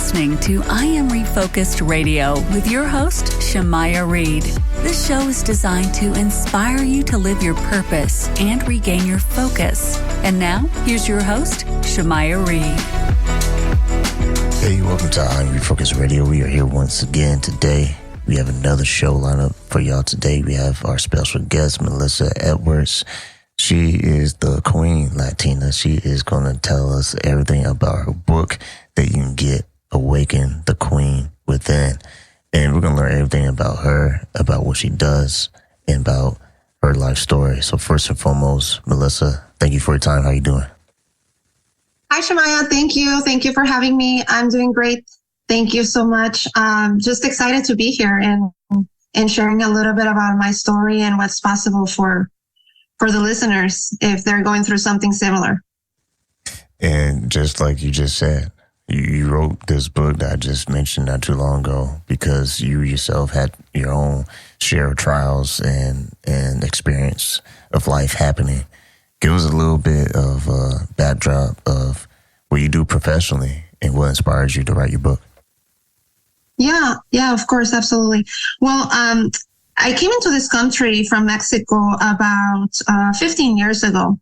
listening to I Am Refocused Radio with your host, Shamaya Reed. This show is designed to inspire you to live your purpose and regain your focus. And now, here's your host, Shamaya Reed. Hey, welcome to I Am Refocused Radio. We are here once again today. We have another show lineup for y'all today. We have our special guest, Melissa Edwards. She is the Queen Latina. She is going to tell us everything about her book that you can get, Awaken, the Queen Within. And we're going to learn everything about her, about what she does, and about her life story. So first and foremost, Melissa, thank you for your time. How you doing? Hi, Shamaya. Thank you. Thank you for having me. I'm doing great. Thank you so much. Just excited to be here and sharing a little bit about my story and what's possible for the listeners if they're going through something similar. And just like you just said, you wrote this book that I just mentioned not too long ago because you yourself had your own share of trials and experience of life happening. Give us a little bit of a backdrop of what you do professionally and what inspires you to write your book. Yeah, of course, absolutely. Well, I came into this country from Mexico about 15 years ago.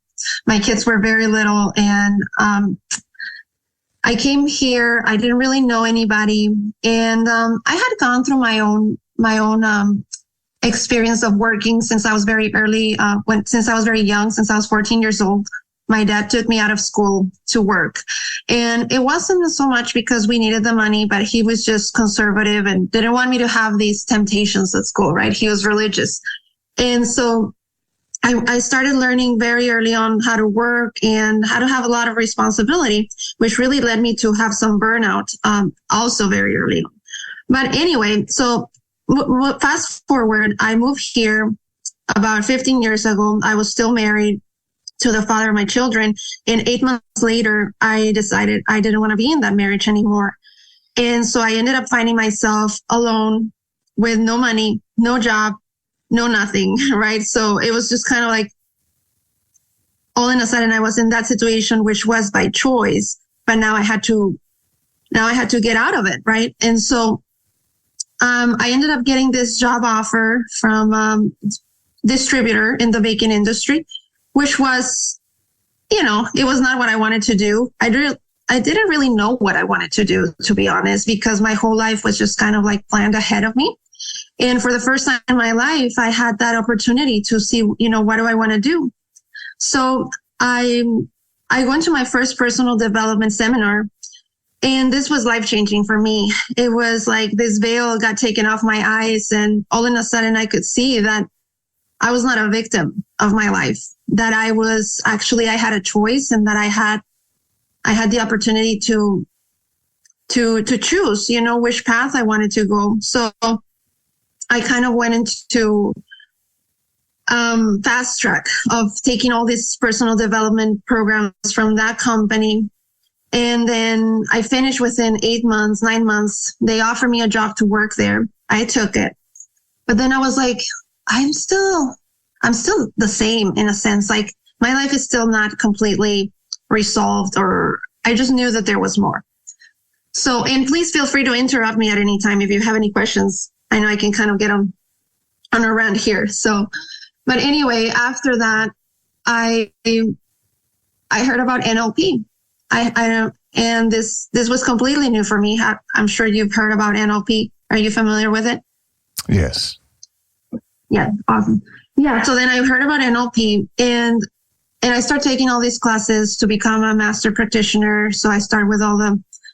My kids were very little, and I came here. I didn't really know anybody, and I had gone through my own experience of working since I was very early. Since I was very young, since I was 14 years old. My dad took me out of school to work, and it wasn't so much because we needed the money, but he was just conservative and didn't want me to have these temptations at school, right? He was religious. And so I started learning very early on how to work and how to have a lot of responsibility, which really led me to have some burnout, also very early on. But anyway, so fast forward, I moved here about 15 years ago. I was still married to the father of my children. And 8 months later, I decided I didn't want to be in that marriage anymore. And so I ended up finding myself alone with no money, no job, no nothing, right? So it was just kind of like all in a sudden I was in that situation, which was by choice, but now I had to get out of it, right? And so I ended up getting this job offer from distributor in the baking industry, which was, it was not what I wanted to do. I didn't really know what I wanted to do, to be honest, because my whole life was just kind of like planned ahead of me. And for the first time in my life, I had that opportunity to see, what do I want to do? So I went to my first personal development seminar, and this was life-changing for me. It was like this veil got taken off my eyes, and all of a sudden I could see that I was not a victim of my life, that I had a choice, and that I had the opportunity to choose, which path I wanted to go. So I kind of went into fast track of taking all these personal development programs from that company. And then I finished within 8 months, 9 months. They offered me a job to work there. I took it. But then I was like, I'm still the same in a sense. Like my life is still not completely resolved, or I just knew that there was more. So, and please feel free to interrupt me at any time if you have any questions. I know I can kind of get on a rant here. So, but anyway, after that, I heard about NLP. And this was completely new for me. I'm sure you've heard about NLP. Are you familiar with it? Yes. Yeah, awesome. Yeah, so then I heard about NLP, and I started taking all these classes to become a master practitioner. So I started with all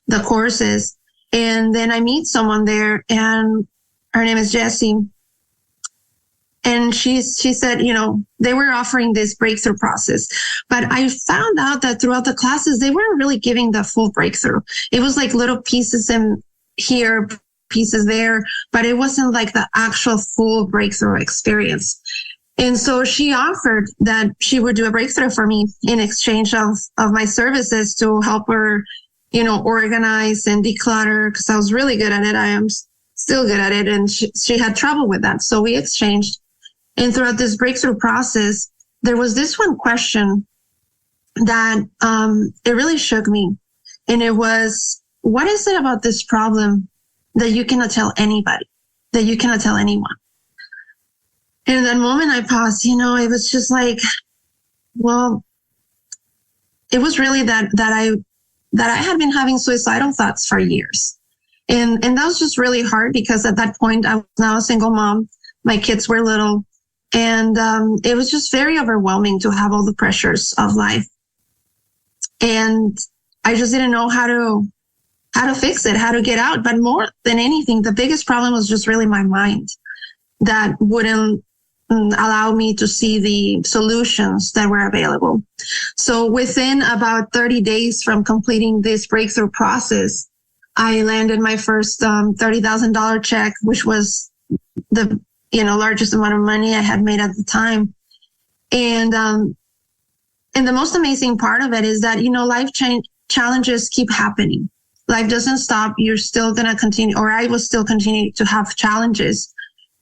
the courses, and then I meet someone there, and her name is Jessie. And she said, they were offering this breakthrough process, but I found out that throughout the classes, they weren't really giving the full breakthrough. It was like little pieces in here, pieces there, but it wasn't like the actual full breakthrough experience. And so she offered that she would do a breakthrough for me in exchange of my services to help her, organize and declutter, because I was really good at it. I am still good at it. And she had trouble with that. So we exchanged. And throughout this breakthrough process, there was this one question that it really shook me. And it was, what is it about this problem that you cannot tell anybody, that you cannot tell anyone? And in that moment I paused, it was just like, well, it was really that I had been having suicidal thoughts for years. And that was just really hard because at that point I was now a single mom. My kids were little. And it was just very overwhelming to have all the pressures of life. And I just didn't know how to fix it, how to get out. But more than anything, the biggest problem was just really my mind that wouldn't allow me to see the solutions that were available. So within about 30 days from completing this breakthrough process, I landed my first $30,000 check, which was the largest amount of money I had made at the time. And the most amazing part of it is that, life challenges keep happening. Life doesn't stop. You're still going to continue, or I will still continue to have challenges.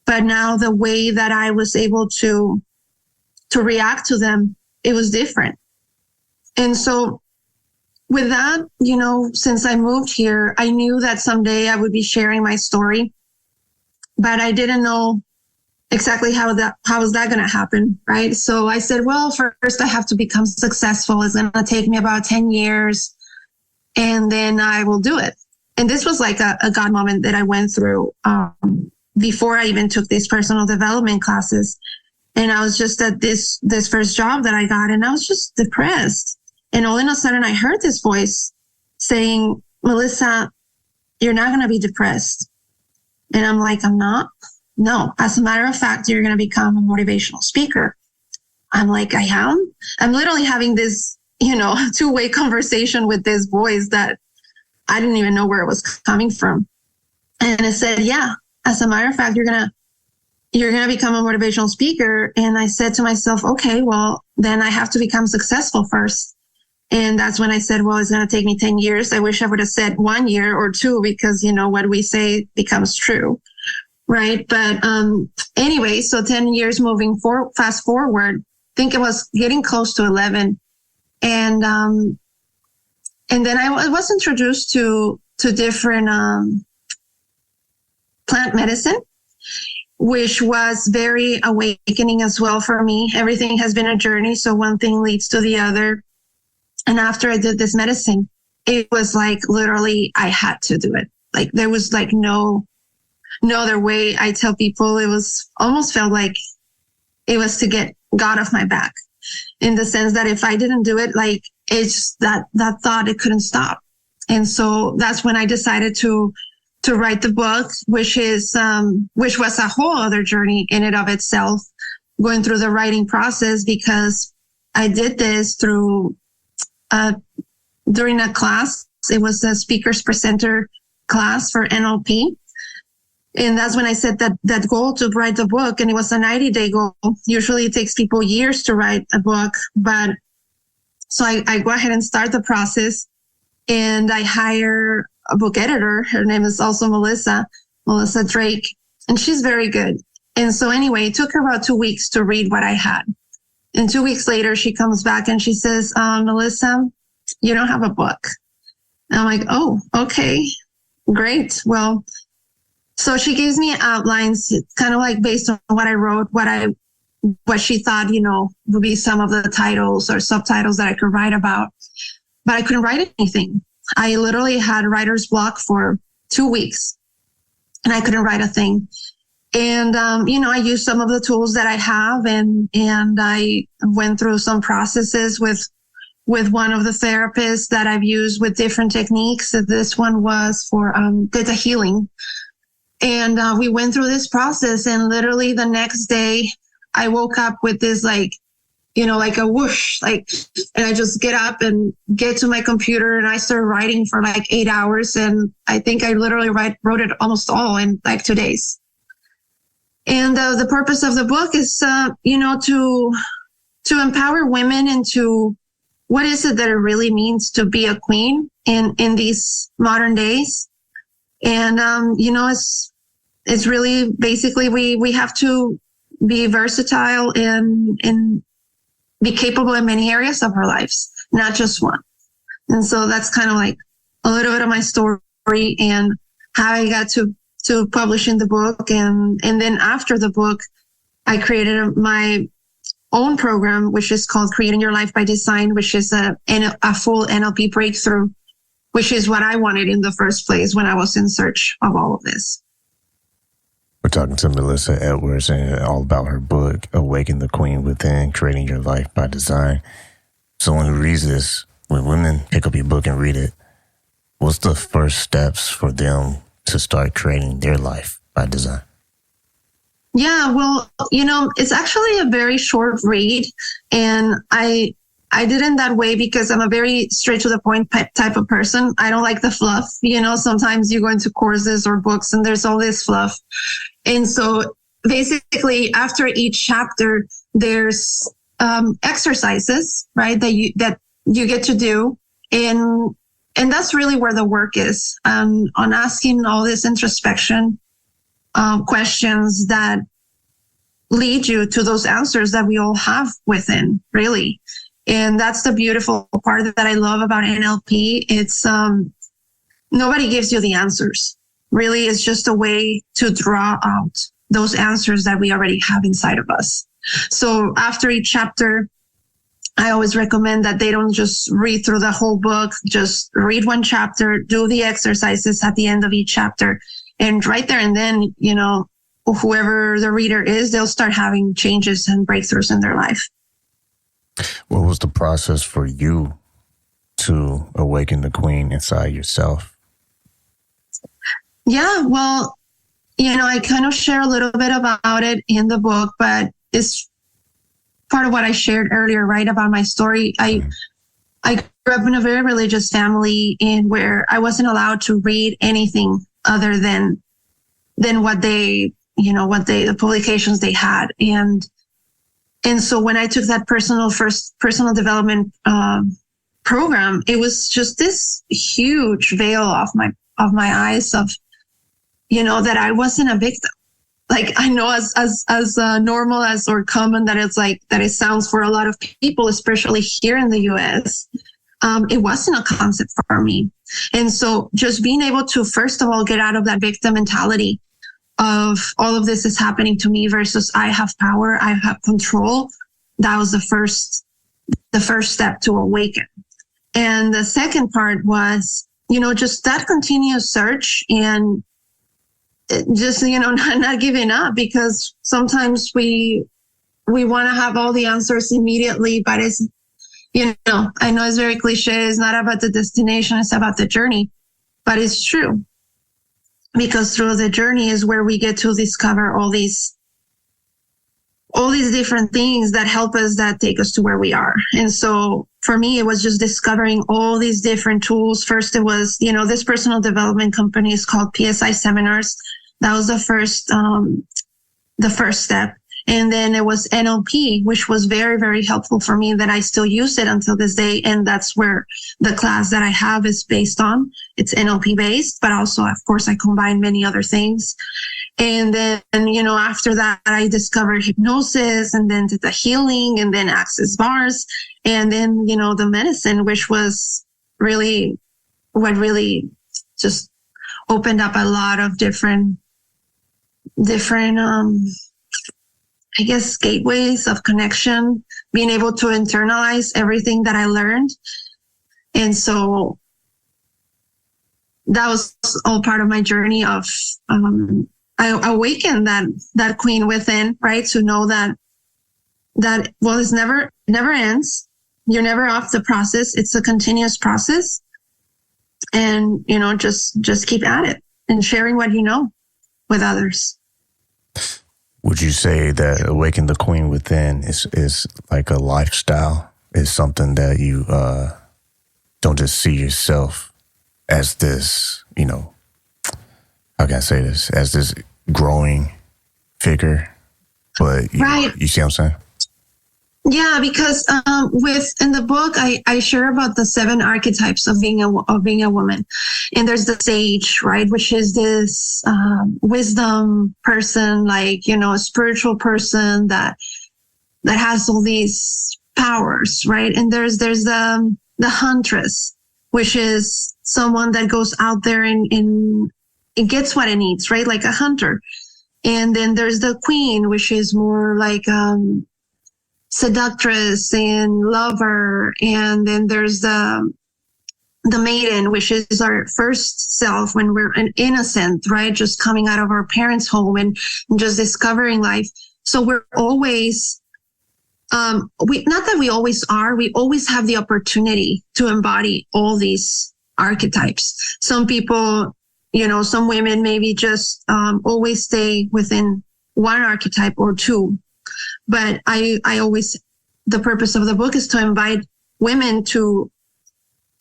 But now the way that I was able to react to them, it was different. And so with that, since I moved here, I knew that someday I would be sharing my story, but I didn't know exactly how is that going to happen, right? So I said, well, first I have to become successful. It's going to take me about 10 years, and then I will do it. And this was like a God moment that I went through before I even took these personal development classes. And I was just at this first job that I got, and I was just depressed. And all of a sudden I heard this voice saying, Melissa, you're not going to be depressed. And I'm like, I'm not? No, as a matter of fact, you're going to become a motivational speaker. I'm like, I am? I'm literally having this, two-way conversation with this voice that I didn't even know where it was coming from. And it said, yeah, as a matter of fact, you're going to become a motivational speaker. And I said to myself, okay, well, then I have to become successful first. And that's when I said, well, it's going to take me 10 years. I wish I would have said 1 year or 2, because, what we say becomes true. Right. But anyway, so 10 years fast forward, I think it was getting close to 11. And then I was introduced to different plant medicine, which was very awakening as well for me. Everything has been a journey. So one thing leads to the other. And after I did this medicine, it was like literally I had to do it. Like there was like no other way. I tell people it was almost felt like it was to get God off my back, in the sense that if I didn't do it, like it's that thought, it couldn't stop. And so that's when I decided to write the book, which was a whole other journey in and of itself, going through the writing process, because I did this through during a class. It was a speakers presenter class for NLP. And that's when I set that goal to write the book. And it was a 90-day goal. Usually it takes people years to write a book. But so I go ahead and start the process, and I hire a book editor. Her name is also Melissa Drake, and she's very good. And so anyway, it took her about 2 weeks to read what I had. And 2 weeks later, she comes back and she says, Melissa, you don't have a book. And I'm like, oh, okay, great. Well, so she gives me outlines, kind of like based on what I wrote, what she thought, would be some of the titles or subtitles that I could write about. But I couldn't write anything. I literally had writer's block for 2 weeks, and I couldn't write a thing. And, I used some of the tools that I have, and I went through some processes with one of the therapists that I've used with different techniques. This one was for theta healing. And we went through this process, and literally the next day I woke up with this like a whoosh, and I just get up and get to my computer, and I started writing for like 8 hours. And I think I literally wrote it almost all in like 2 days. And the purpose of the book is, to empower women into what is it that it really means to be a queen in these modern days. And, it's really basically we have to be versatile and be capable in many areas of our lives, not just one. And so that's kind of like a little bit of my story and how I got to publishing the book. And then after the book, I created my own program, which is called Creating Your Life by Design, which is a full NLP breakthrough, which is what I wanted in the first place when I was in search of all of this. We're talking to Melissa Edwards and all about her book, Awaken the Queen Within, Creating Your Life by Design. So when we read this, when women pick up your book and read it, what's the first steps for them to start creating their life by design? Yeah, well, it's actually a very short read, and I did it that way because I'm a very straight to the point type of person. I don't like the fluff. Sometimes you go into courses or books and there's all this fluff. And so basically after each chapter, there's exercises, right, that you get to do. And that's really where the work is, on asking all this introspection questions that lead you to those answers that we all have within, really. And that's the beautiful part that I love about NLP. It's nobody gives you the answers. Really, it's just a way to draw out those answers that we already have inside of us. So after each chapter, I always recommend that they don't just read through the whole book, just read one chapter, do the exercises at the end of each chapter. And right there and then, whoever the reader is, they'll start having changes and breakthroughs in their life. What was the process for you to awaken the queen inside yourself? Yeah, well, I kind of share a little bit about it in the book, but it's part of what I shared earlier, right, about my story. I grew up in a very religious family where I wasn't allowed to read anything other than what the publications they had. And so when I took that personal development program, it was just this huge veil off my eyes of, that I wasn't a victim. Like, I know as normal as or common that it's like that it sounds for a lot of people, especially here in the US, it wasn't a concept for me. And so just being able to, first of all, get out of that victim mentality of all of this is happening to me versus I have power, I have control. That was the first step to awaken. And the second part was, just that continuous search and just, not giving up, because sometimes we want to have all the answers immediately, but it's, I know it's very cliche. It's not about the destination. It's about the journey, but it's true. Because through the journey is where we get to discover all these different things that help us, that take us to where we are. And so for me, it was just discovering all these different tools. First, it was, this personal development company is called PSI Seminars. That was the first step. And then it was NLP, which was very, very helpful for me, that I still use it until this day. And that's where the class that I have is based on. It's NLP based, but also, of course, I combine many other things. And then, after that, I discovered hypnosis, and then did the healing, and then access bars, and then, the medicine, which was really what really just opened up a lot of different I guess, gateways of connection, being able to internalize everything that I learned. And so that was all part of my journey of, I awakened that queen within, right? To know that, well, it never ends. You're never off the process. It's a continuous process. And, just keep at it and sharing what you know with others. Would you say that Awaken the Queen Within is like a lifestyle? Is something that you don't just see yourself as this, how can I say this, as this growing figure, but you see what I'm saying? Yeah, because in the book, I share about the 7 archetypes of being a woman, and there's the sage, right, which is this wisdom person, like a spiritual person that has all these powers, right? And there's the huntress, which is someone that goes out there and it gets what it needs, right? Like a hunter. And then there's the queen, which is more like seductress and lover. And then there's the maiden, which is our first self when we're an innocent, right? Just coming out of our parents' home and just discovering life. So we're always, not that we always are, we always have the opportunity to embody all these archetypes. Some people, some women maybe just always stay within one archetype or two. But I always, the purpose of the book is to invite women to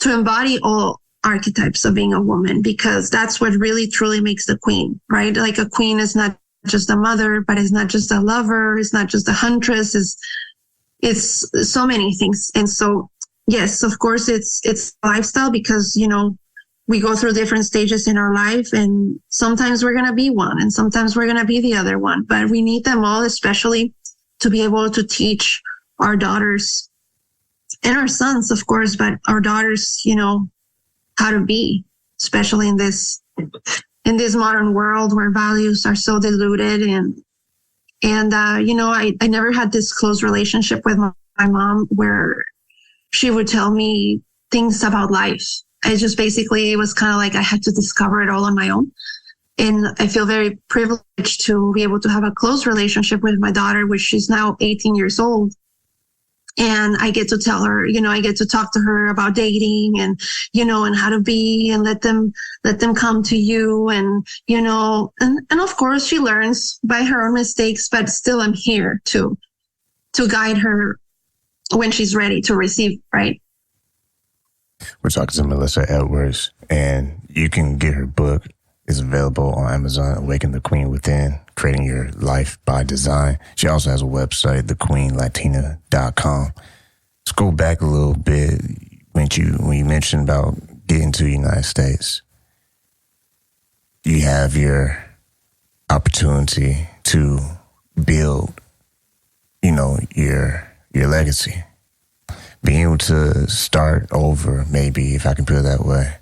embody all archetypes of being a woman, because that's what really truly makes the queen, right? Like a queen is not just a mother, but it's not just a lover, it's not just a huntress, it's so many things. And so, yes, of course, it's lifestyle, because, we go through different stages in our life, and sometimes we're going to be one and sometimes we're going to be the other one, but we need them all, especially to be able to teach our daughters and our sons, of course, but our daughters, how to be, especially in this modern world where values are so diluted. And I never had this close relationship with my mom where she would tell me things about life. It was kind of like I had to discover it all on my own. And I feel very privileged to be able to have a close relationship with my daughter, which she's now 18 years old. And I get to tell her, I get to talk to her about dating and, and how to be, and let them come to you. And, and of course she learns by her own mistakes, but still I'm here to guide her when she's ready to receive, right? We're talking to Melissa Edwards, and you can get her book. It's available on Amazon, Awaken the Queen Within, Creating Your Life by Design. She also has a website, thequeenlatina.com. Let's go back a little bit when you mentioned about getting to the United States. You have your opportunity to build, your legacy. Being able to start over, maybe, if I can put it that way.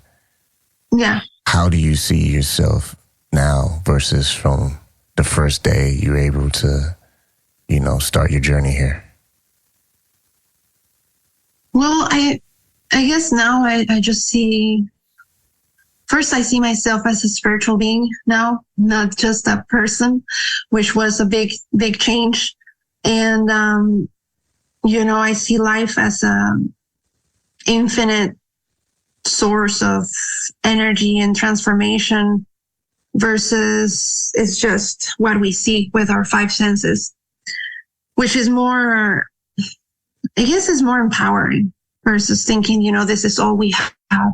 Yeah. How do you see yourself now versus from the first day you were able to, start your journey here? Well, I guess now I just I see myself as a spiritual being now, not just a person, which was a big, big change. And, I see life as an infinite source of energy and transformation versus it's just what we see with our five senses, which is more, I guess is more empowering versus thinking, this is all we have.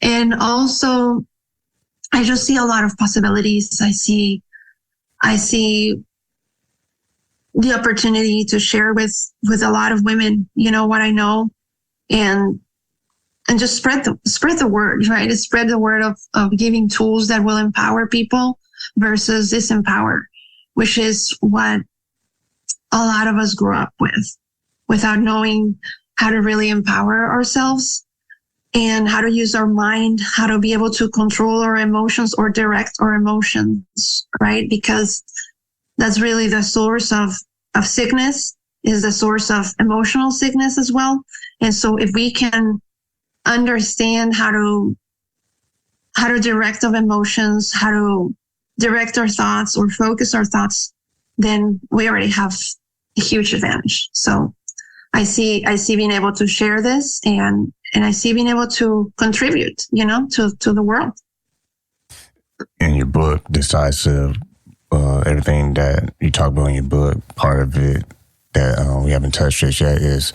And also I just see a lot of possibilities. I see the opportunity to share with a lot of women, what I know, and just spread the word, right? Spread the word of giving tools that will empower people versus disempower, which is what a lot of us grew up with, without knowing how to really empower ourselves and how to use our mind, how to be able to control our emotions or direct our emotions, right? Because that's really the source of sickness, is the source of emotional sickness as well. And so if we can understand how to direct our emotions, how to direct our thoughts or focus our thoughts, then we already have a huge advantage. So I see being able to share this and I see being able to contribute, to the world. In your book, Decisive, everything that you talk about in your book, part of it that we haven't touched it yet is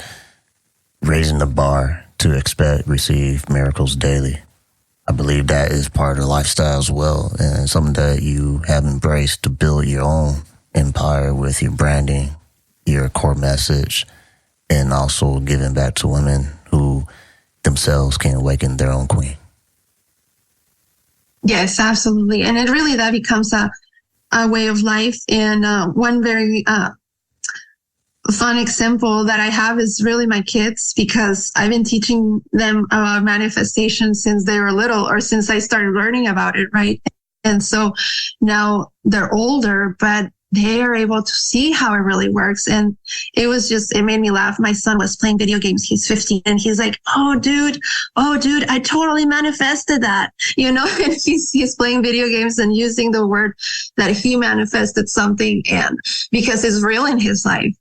raising the bar to expect, receive miracles daily. I believe that is part of the lifestyle as well, and something that you have embraced to build your own empire with your branding, your core message, and also giving back to women who themselves can awaken their own queen. Yes, absolutely. And it really, that becomes a way of life. And one very fun example that I have is really my kids, because I've been teaching them about manifestation since they were little, or since I started learning about it, right? And so now they're older, but they are able to see how it really works. And it made me laugh. My son was playing video games. He's 15 and he's like, oh, dude, I totally manifested that, and he's playing video games and using the word that he manifested something, and because it's real in his life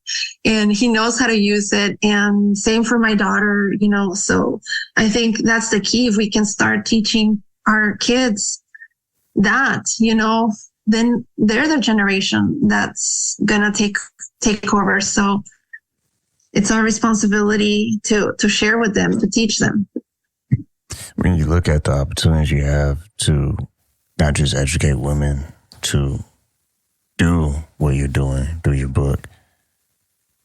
and he knows how to use it. And same for my daughter, so I think that's the key. If we can start teaching our kids that, then they're the generation that's gonna take over. So it's our responsibility to share with them, to teach them. When you look at the opportunities you have to not just educate women, to do what you're doing through your book,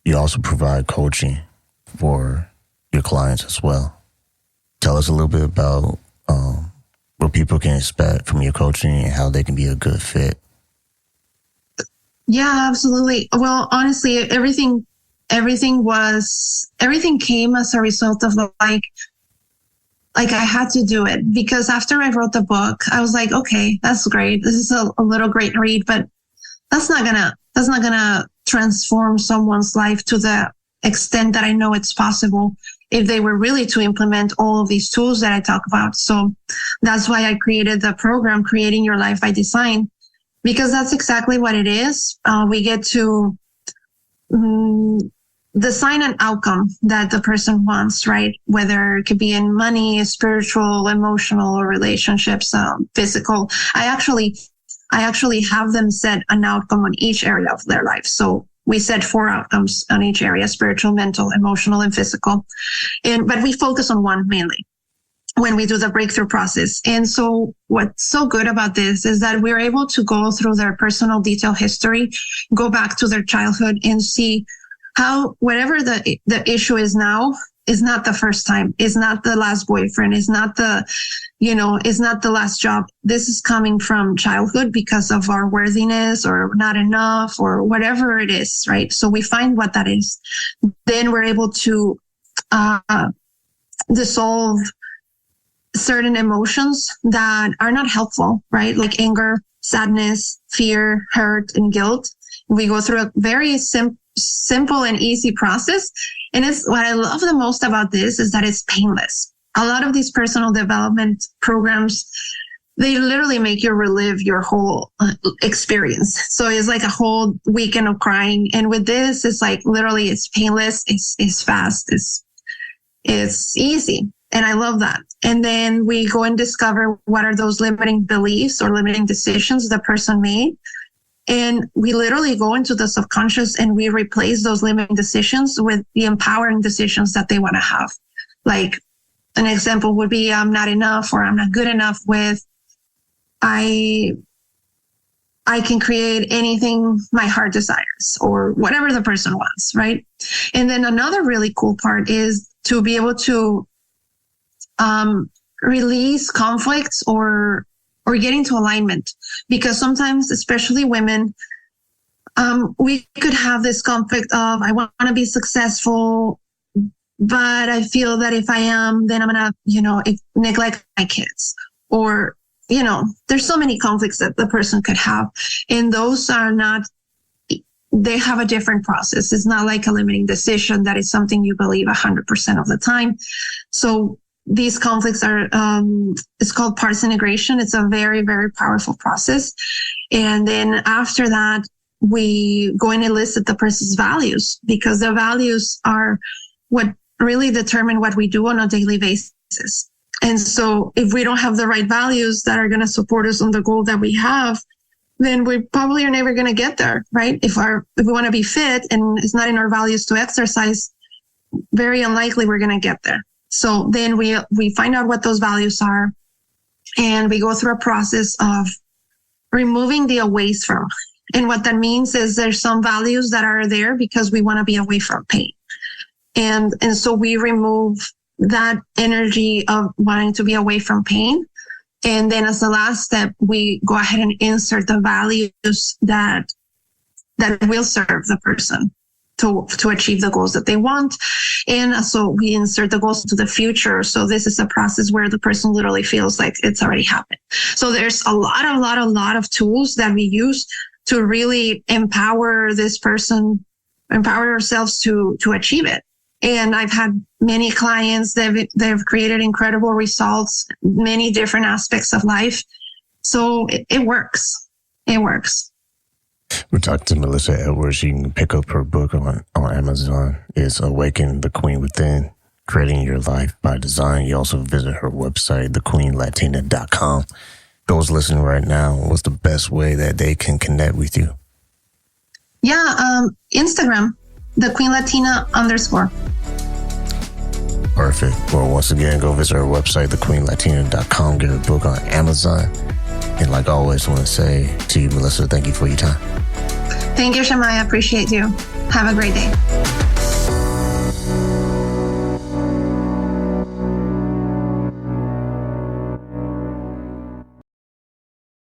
you also provide coaching for your clients as well. Tell us a little bit about what people can expect from your coaching and how they can be a good fit. Yeah, absolutely. Well, honestly, everything came as a result of like I had to do it, because after I wrote the book, I was like, okay, that's great. This is a little great read, but that's not gonna transform someone's life to the extent that I know it's possible if they were really to implement all of these tools that I talk about. So that's why I created the program, Creating Your Life by Design, because that's exactly what it is. We get to design an outcome that the person wants, right? Whether it could be in money, spiritual, emotional, or relationships, physical. I actually have them set an outcome on each area of their life. So we set 4 outcomes on each area: spiritual, mental, emotional, and physical. But we focus on one mainly when we do the breakthrough process. And so what's so good about this is that we're able to go through their personal detailed history, go back to their childhood, and see how whatever the issue is now is not the first time, is not the last boyfriend, is not the last job. This is coming from childhood because of our worthiness or not enough or whatever it is, right? So we find what that is. Then we're able to dissolve certain emotions that are not helpful, right? Like anger, sadness, fear, hurt, and guilt. We go through a very simple and easy process. And it's what I love the most about this is that it's painless. A lot of these personal development programs, they literally make you relive your whole experience. So it's like a whole weekend of crying. And with this, it's like literally it's painless, it's fast, it's easy. And I love that. And then we go and discover what are those limiting beliefs or limiting decisions the person made. And we literally go into the subconscious and we replace those limiting decisions with the empowering decisions that they want to have. Like an example would be, I'm not enough, or I'm not good enough with, I can create anything my heart desires, or whatever the person wants, right? And then another really cool part is to be able to release conflicts or get into alignment, because sometimes, especially women, we could have this conflict of, I want to be successful, but I feel that if I am, then I'm going to, neglect my kids, or, there's so many conflicts that the person could have. And those are not, they have a different process. It's not like a limiting decision that is something you believe 100% of the time. So these conflicts are, it's called parts integration. It's a very, very powerful process. And then after that, we go and elicit the person's values, because the values are what really determine what we do on a daily basis. And so if we don't have the right values that are going to support us on the goal that we have, then we probably are never going to get there, right? If we want to be fit and it's not in our values to exercise, very unlikely we're going to get there. So then we find out what those values are, and we go through a process of removing the aways from. And what that means is there's some values that are there because we want to be away from pain. And so we remove that energy of wanting to be away from pain. And then as the last step, we go ahead and insert the values that will serve the person. to achieve the goals that they want. And so we insert the goals to the future. So this is a process where the person literally feels like it's already happened. So there's a lot of tools that we use to really empower this person, empower ourselves to achieve it. And I've had many clients that they've created incredible results, many different aspects of life. So it works. It works. We talked to Melissa Edwards. You can pick up her book on Amazon. It's Awaken, the Queen Within, Creating Your Life by Design. You also visit her website, thequeenlatina.com. Those listening right now, what's the best way that they can connect with you? Yeah, Instagram, the Queen Latina _. Perfect. Well, once again, go visit her website, thequeenlatina.com. Get her book on Amazon. And like always, I want to say to you, Melissa, thank you for your time. Thank you, Shemaya. I appreciate you. Have a great day.